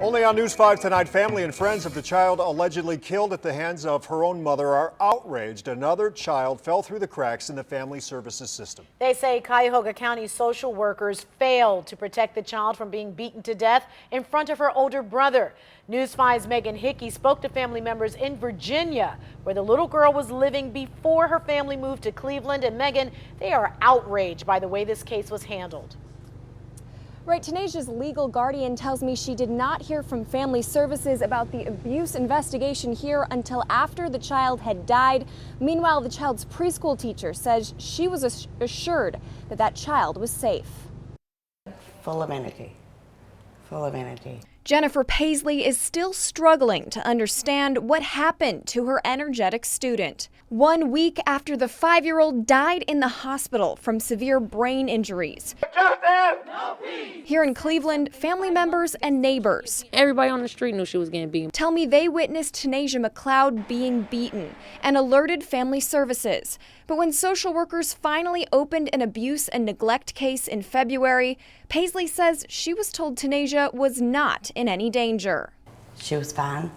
Only on News 5 tonight, family and friends of the child allegedly killed at the hands of her own mother are outraged. Another child fell through the cracks in the family services system. They say Cuyahoga County social workers failed to protect the child from being beaten to death in front of her older brother. News 5's Megan Hickey spoke to family members in Virginia, where the little girl was living before her family moved to Cleveland. And Megan, they are outraged by the way this case was handled. Right, Tanasia's legal guardian tells me she did not hear from family services about the abuse investigation here until after the child had died. Meanwhile, the child's preschool teacher says she was assured that that child was safe. Full of energy, full of energy. Jennifer Paisley is still struggling to understand what happened to her energetic student. 1 week after the 5-year-old died in the hospital from severe brain injuries. Here in Cleveland, family members and neighbors. Everybody on the street knew she was getting beaten. Tell me they witnessed Tanasia McLeod being beaten and alerted family services. But when social workers finally opened an abuse and neglect case in February, Paisley says she was told Tanasia was not in any danger. She was fine,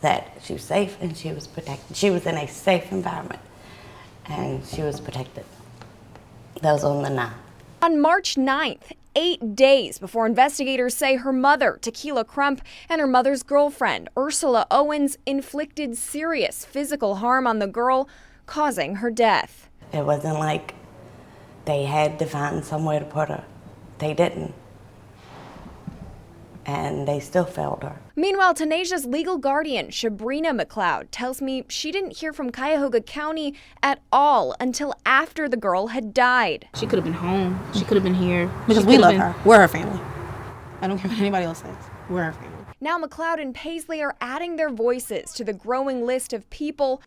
that she was safe and she was protected. She was in a safe environment and she was protected. That was on the 9th. On March 9th, 8 days before investigators say her mother, Tequila Crump, and her mother's girlfriend, Ursula Owens, inflicted serious physical harm on the girl, causing her death. It wasn't like they had to find somewhere to put her. They didn't. And they still failed her. Meanwhile, Tanasia's legal guardian, Shabrina McLeod, tells me she didn't hear from Cuyahoga County at all until after the girl had died. She could have been home. She could have been here. Because we love her. We're her family. I don't care what anybody else says. We're her family. Now McLeod and Paisley are adding their voices to the growing list of people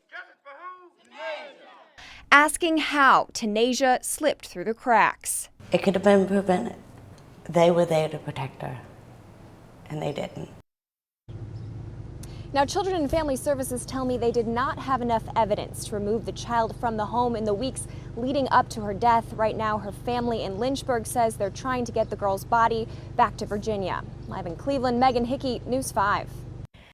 asking how Tanasia slipped through the cracks. It could have been prevented. They were there to protect her, and they didn't. Now, Children and Family Services tell me they did not have enough evidence to remove the child from the home in the weeks leading up to her death. Right now, her family in Lynchburg says they're trying to get the girl's body back to Virginia. Live in Cleveland, Megan Hickey, News 5.